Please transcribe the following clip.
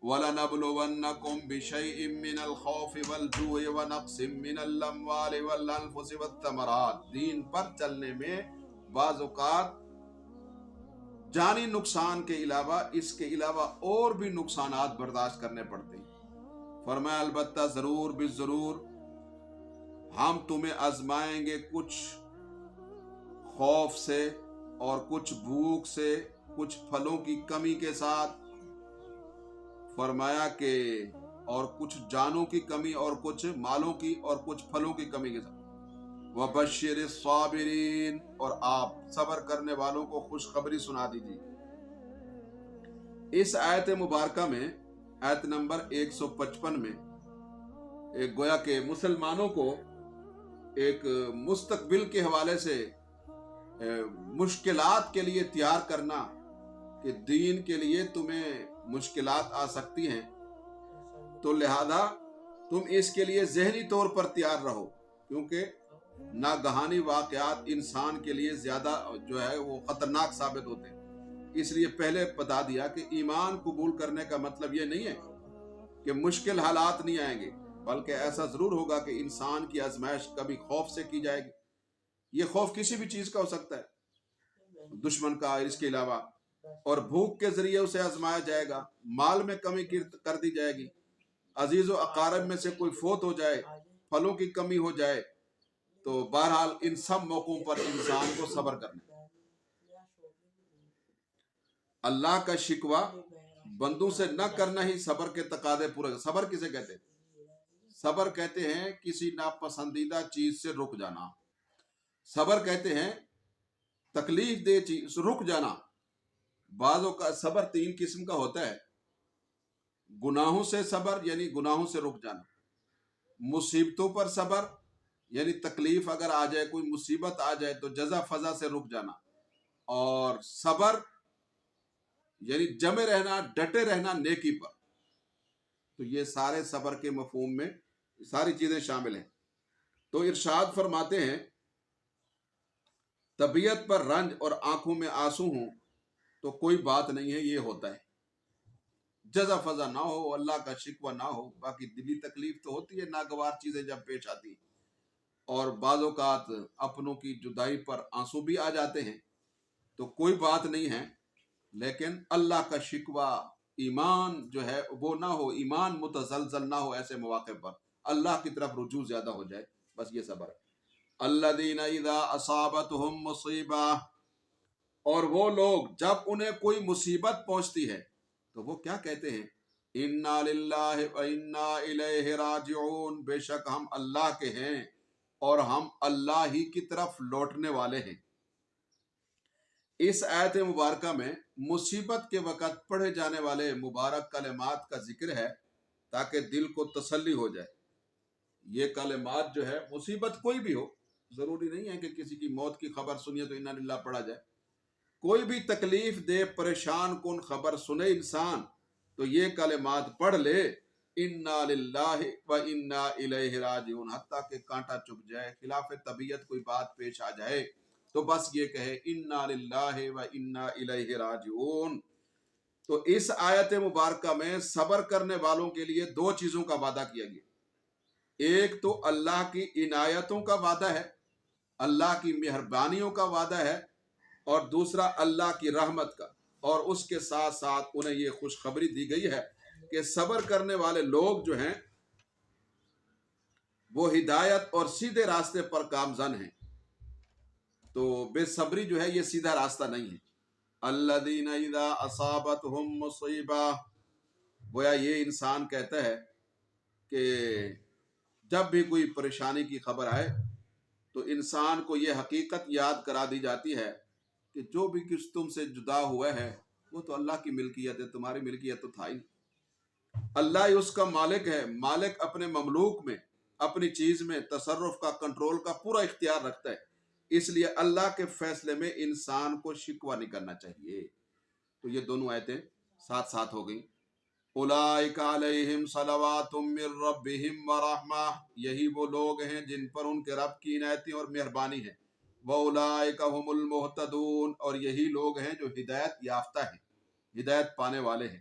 وَلَنَبْلُوَنَّكُمْ بِشَيْءٍ مِّنَ الْخَوْفِ وَالْجُوعِ وَنَقْصٍ مِّنَ الْأَمْوَالِ وَالْأَنفُسِ وَالثَّمَرَاتِ۔ دین پر چلنے میں بعض اوقات جانی نقصان کے علاوہ اس کے علاوہ اور بھی نقصانات برداشت کرنے پڑتے ہیں۔ فرمایا البتہ ضرور بالضرور ہم تمہیں آزمائیں گے، کچھ خوف سے اور کچھ بھوک سے، کچھ پھلوں کی کمی کے ساتھ، فرمایا کہ اور کچھ جانوں کی کمی اور کچھ مالوں کی اور کچھ پھلوں کی کمی کے ساتھ۔ وَبَشِّرِ الصَّابِرِينَ، اور آپ صبر کرنے والوں کو خوشخبری سنا دیجیے۔ اس آیت مبارکہ میں آیت نمبر 155 میں ایک گویا کہ مسلمانوں کو ایک مستقبل کے حوالے سے مشکلات کے لیے تیار کرنا کہ دین کے لیے تمہیں مشکلات آ سکتی ہیں، تو لہذا تم اس کے لیے ذہنی طور پر تیار رہو، کیونکہ ناگہانی واقعات انسان کے لیے زیادہ جو ہے وہ خطرناک ثابت ہوتے ہیں۔ اس لیے پہلے بتا دیا کہ ایمان قبول کرنے کا مطلب یہ نہیں ہے کہ مشکل حالات نہیں آئیں گے، بلکہ ایسا ضرور ہوگا کہ انسان کی آزمائش کبھی خوف سے کی جائے گی۔ یہ خوف کسی بھی چیز کا ہو سکتا ہے، دشمن کا، اس کے علاوہ، اور بھوک کے ذریعے اسے آزمایا جائے گا، مال میں کمی کر دی جائے گی، عزیز و اقارب میں سے کوئی فوت ہو جائے، پھلوں کی کمی ہو جائے، تو بہرحال ان سب موقعوں پر انسان کو صبر کرنا۔ اللہ کا شکوہ بندوں سے نہ کرنا ہی صبر کے تقاضے پورے۔ صبر کسے کہتے ہیں؟ صبر کہتے ہیں کسی ناپسندیدہ چیز سے رک جانا۔ صبر کہتے ہیں تکلیف دہ چیز رک جانا۔ بعضوں کا صبر 3 قسم کا ہوتا ہے۔ گناہوں سے صبر یعنی گناہوں سے رک جانا، مصیبتوں پر صبر یعنی تکلیف اگر آ جائے، کوئی مصیبت آ جائے تو جزا فضا سے رک جانا، اور صبر یعنی جمے رہنا، ڈٹے رہنا نیکی پر۔ تو یہ سارے صبر کے مفہوم میں ساری چیزیں شامل ہیں۔ تو ارشاد فرماتے ہیں طبیعت پر رنج اور آنکھوں میں آنسو ہوں تو کوئی بات نہیں ہے، یہ ہوتا ہے، جزا فضا نہ ہو، اللہ کا شکوہ نہ ہو، باقی دلی تکلیف تو ہوتی ہے ناگوار چیزیں جب پیش آتی ہیں، اور بعض اوقات اپنوں کی جدائی پر آنسو بھی آ جاتے ہیں، تو کوئی بات نہیں ہے، لیکن اللہ کا شکوہ، ایمان جو ہے وہ نہ ہو، ایمان متزلزل نہ ہو، ایسے مواقع پر اللہ کی طرف رجوع زیادہ ہو جائے، بس یہ صبر ہے۔ الذین اذا اصابتہم مصیبہ، اور وہ لوگ جب انہیں کوئی مصیبت پہنچتی ہے تو وہ کیا کہتے ہیں؟ انا للہ و انا الیہ راجعون، بے شک ہم اللہ کے ہیں اور ہم اللہ ہی کی طرف لوٹنے والے ہیں۔ اس آیت مبارکہ میں مصیبت کے وقت پڑھے جانے والے مبارک کلمات کا ذکر ہے تاکہ دل کو تسلی ہو جائے۔ یہ کلمات جو ہے، مصیبت کوئی بھی ہو، ضروری نہیں ہے کہ کسی کی موت کی خبر سنیے تو انا للہ پڑھا جائے، کوئی بھی تکلیف دے، پریشان کن خبر سنے انسان تو یہ کلمات پڑھ لے، انا للہ و انا الیہ راجعون، حتیٰ کہ کانٹا چبھ جائے، خلاف طبیعت کوئی بات پیش آ جائے تو بس یہ کہے انا للہ و انا الیہ راجعون۔ تو اس آیت مبارکہ میں صبر کرنے والوں کے لیے 2 چیزوں کا وعدہ کیا گیا۔ ایک تو اللہ کی عنایتوں کا وعدہ ہے، اللہ کی مہربانیوں کا وعدہ ہے، اور دوسرا اللہ کی رحمت کا، اور اس کے ساتھ ساتھ انہیں یہ خوشخبری دی گئی ہے کہ صبر کرنے والے لوگ جو ہیں وہ ہدایت اور سیدھے راستے پر گامزن ہیں۔ تو بے صبری جو ہے یہ سیدھا راستہ نہیں ہے۔ الذین اذا اصابتہم مصیبہ، گویا یہ انسان کہتا ہے کہ جب بھی کوئی پریشانی کی خبر آئے تو انسان کو یہ حقیقت یاد کرا دی جاتی ہے کہ جو بھی کچھ تم سے جدا ہوا ہے وہ تو اللہ کی ملکیت ہے، تمہاری ملکیت تو تھا ہی نہیں۔ اللہ ہی اس کا مالک ہے، مالک اپنے مملوک میں، اپنی چیز میں تصرف کا، کنٹرول کا پورا اختیار رکھتا ہے، اس لیے اللہ کے فیصلے میں انسان کو شکوہ نہیں کرنا چاہیے۔ تو یہ دونوں آیتیں ساتھ ساتھ ہو گئیں۔ اولئک علیہم صلوات من ربہم ورحمہ، یہی وہ لوگ ہیں جن پر ان کے رب کی عنایتیں اور مہربانی ہے۔ وَأُولَئِكَ هُمُ الْمُهْتَدُونَ، اور یہی لوگ ہیں جو ہدایت یافتہ ہیں، ہدایت پانے والے ہیں۔